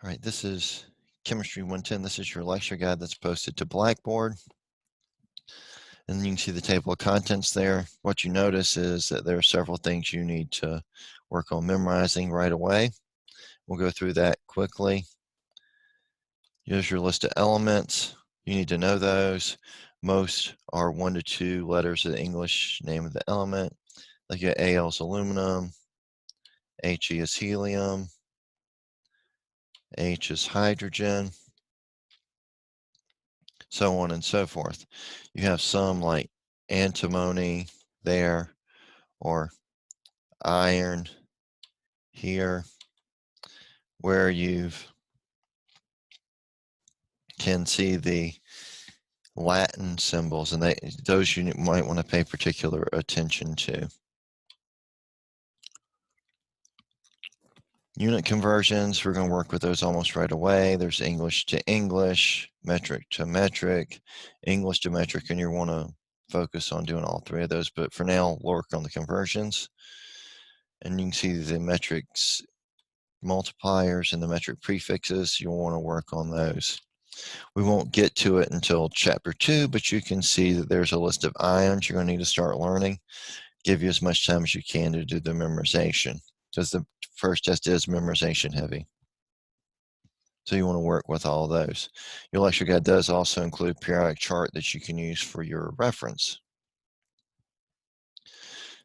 All right, this is Chemistry 110. This is your lecture guide that's posted to Blackboard. And you can see the table of contents there. What you notice is that there are several things you need to work on memorizing right away. We'll go through that quickly. Here's your list of elements. You need to know those. Most are 1 to 2 letters of the English name of the element. Like Al is aluminum, He is helium, H is hydrogen, so on and so forth. You have some like antimony there, or iron here, where you can see the Latin symbols, and those you might want to pay particular attention to. Unit conversions, we're going to work with those almost right away. There's English to English, metric to metric, English to metric, and you want to focus on doing all three of those. But for now, we'll work on the conversions. And you can see the metrics multipliers and the metric prefixes. You'll want to work on those. We won't get to it until chapter 2, but you can see that there's a list of ions you're going to need to start learning. Give you as much time as you can to do the memorization, because the first test is memorization heavy. So you want to work with all of those. Your lecture guide does also include a periodic chart that you can use for your reference.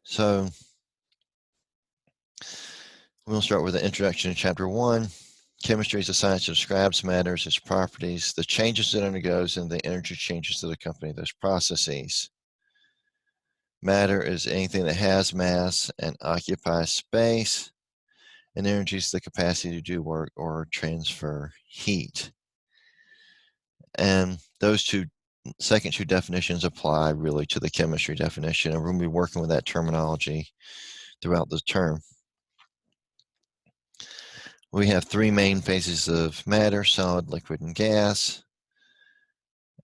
So we'll start with the introduction to chapter 1. Chemistry is a science that describes matters, its properties, the changes it undergoes, and the energy changes that accompany those processes. Matter is anything that has mass and occupies space, and energy is the capacity to do work or transfer heat. And those second two definitions apply really to the chemistry definition, and we're going to be working with that terminology throughout the term. We have three main phases of matter: solid, liquid, and gas.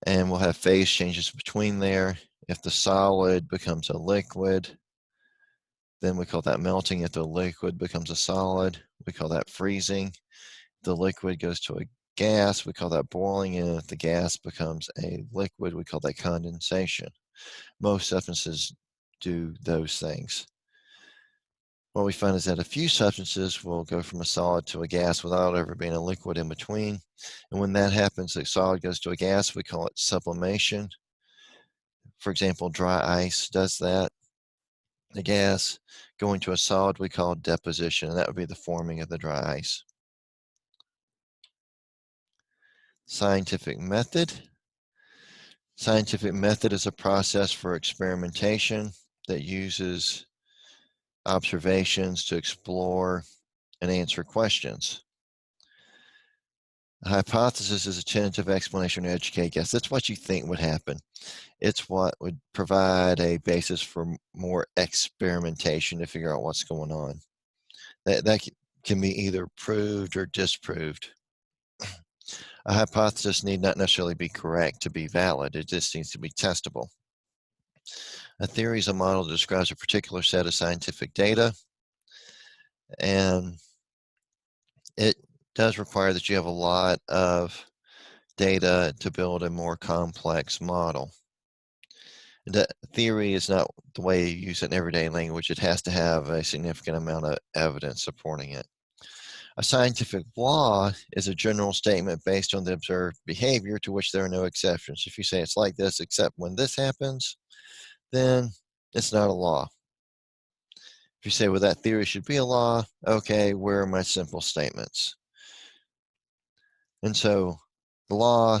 And we'll have phase changes between there. If the solid becomes a liquid, then we call that melting. If the liquid becomes a solid, we call that freezing. If the liquid goes to a gas, we call that boiling. And if the gas becomes a liquid, we call that condensation. Most substances do those things. What we find is that a few substances will go from a solid to a gas without ever being a liquid in between. And when that happens, the solid goes to a gas, we call it sublimation. For example, dry ice does that. The gas going to a solid we call deposition, and that would be the forming of the dry ice. Scientific method. Scientific method is a process for experimentation that uses observations to explore and answer questions. A hypothesis is a tentative explanation to educate guess. That's what you think would happen. It's what would provide a basis for more experimentation to figure out what's going on. That can be either proved or disproved. A hypothesis need not necessarily be correct to be valid. It just needs to be testable. A theory is a model that describes a particular set of scientific data, and it does require that you have a lot of data to build a more complex model. The theory is not the way you use it in everyday language. It has to have a significant amount of evidence supporting it. A scientific law is a general statement based on the observed behavior to which there are no exceptions. If you say it's like this except when this happens, then it's not a law. If you say, well, that theory should be a law, okay, where are my simple statements? And so the law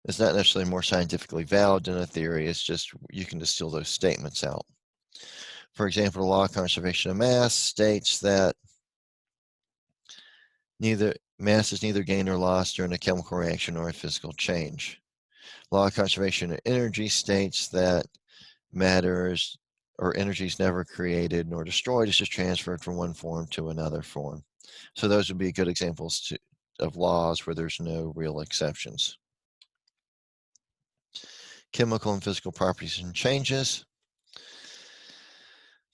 is not necessarily more scientifically valid than a theory. It's just you can distill those statements out. For example, the law of conservation of mass states that mass is neither gained nor lost during a chemical reaction or a physical change. Law of conservation of energy states that matter or energy is never created nor destroyed. It's just transferred from one form to another form. So those would be good examples of laws where there's no real exceptions. Chemical and physical properties and changes.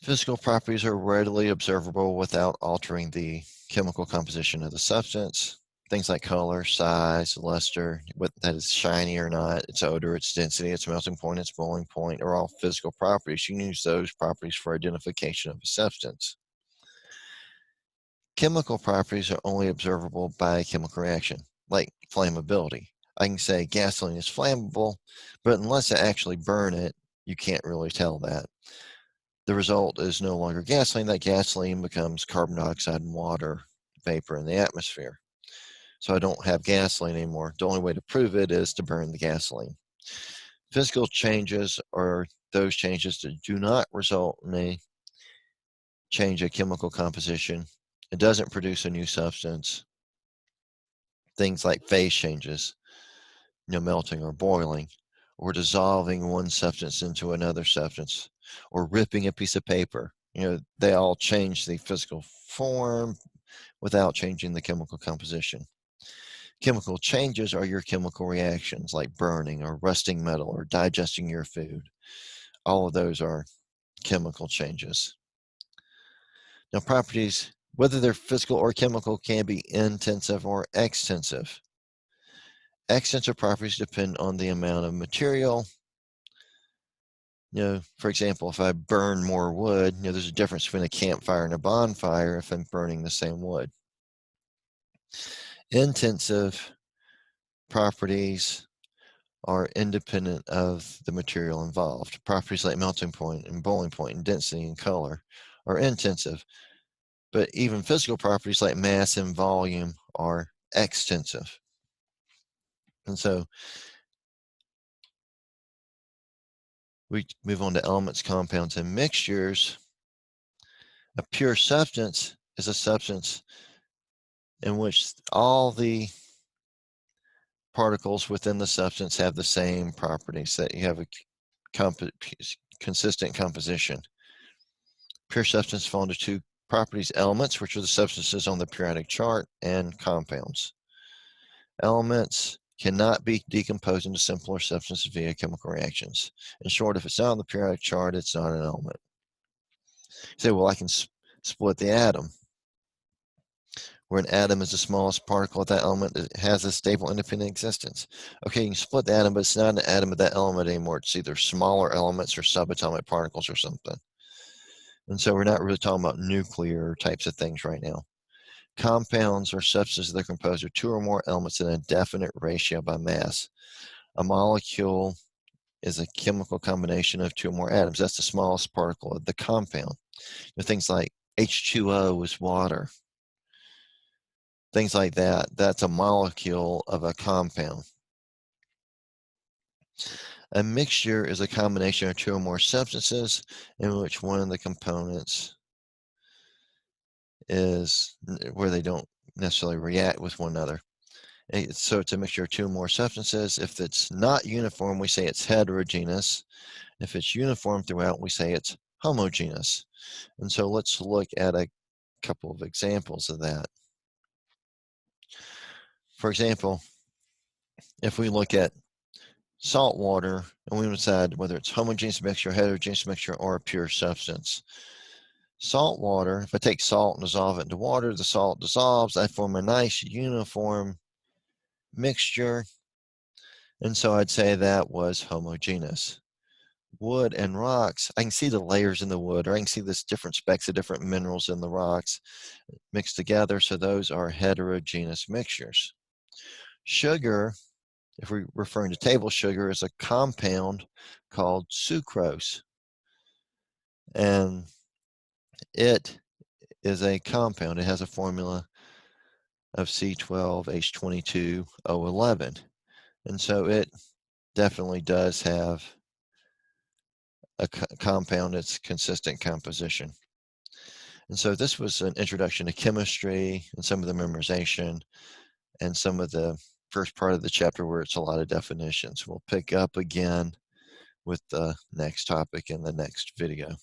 Physical properties are readily observable without altering the chemical composition of the substance. things like color, size, luster, what that is shiny or not, its odor, its density, its melting point, its boiling point, are all physical properties. You can use those properties for identification of a substance. Chemical properties are only observable by a chemical reaction, like flammability. I can say gasoline is flammable, but unless I actually burn it, you can't really tell that. The result is no longer gasoline. That gasoline becomes carbon dioxide and water vapor in the atmosphere. So I don't have gasoline anymore. The only way to prove it is to burn the gasoline. Physical changes are those changes that do not result in a change of chemical composition. It doesn't produce a new substance. Things like phase changes, melting or boiling, or dissolving one substance into another substance, or ripping a piece of paper. They all change the physical form without changing the chemical composition. Chemical changes are your chemical reactions, like burning or rusting metal or digesting your food. All of those are chemical changes. Now, properties, whether they're physical or chemical, can be intensive or extensive. Extensive properties depend on the amount of material. For example, if I burn more wood, there's a difference between a campfire and a bonfire if I'm burning the same wood. Intensive properties are independent of the material involved. Properties like melting point and boiling point and density and color are intensive, but even physical properties like mass and volume are extensive. And so we move on to elements, compounds, and mixtures. A pure substance is a substance in which all the particles within the substance have the same properties, that you have a consistent composition. Pure substances fall into two properties: elements, which are the substances on the periodic chart, and compounds. Elements cannot be decomposed into simpler substances via chemical reactions. In short, if it's not on the periodic chart, it's not an element. You say, well, I can split the atom. Where an atom is the smallest particle of that element, it has a stable independent existence. Okay, you can split the atom, but it's not an atom of that element anymore. It's either smaller elements or subatomic particles or something. And so we're not really talking about nuclear types of things right now. Compounds are substances that are composed of two or more elements in a definite ratio by mass. A molecule is a chemical combination of two or more atoms. That's the smallest particle of the compound. Things like H2O is water. Things like that. That's a molecule of a compound. A mixture is a combination of two or more substances in which one of the components is where they don't necessarily react with one another. So it's a mixture of two or more substances. If it's not uniform, we say it's heterogeneous. If it's uniform throughout, we say it's homogeneous. And so let's look at a couple of examples of that. For example, if we look at salt water and we decide whether it's homogeneous mixture, heterogeneous mixture, or a pure substance. Salt water, if I take salt and dissolve it into water, the salt dissolves. I form a nice uniform mixture. And so I'd say that was homogeneous. Wood and rocks, I can see the layers in the wood, or I can see this different specks of different minerals in the rocks mixed together. So those are heterogeneous mixtures. Sugar, if we're referring to table sugar, is a compound called sucrose. And it is a compound. It has a formula of C12H22O11. And so it definitely does have a compound that's consistent composition. And so this was an introduction to chemistry and some of the memorization and some of the first part of the chapter where it's a lot of definitions. We'll pick up again with the next topic in the next video.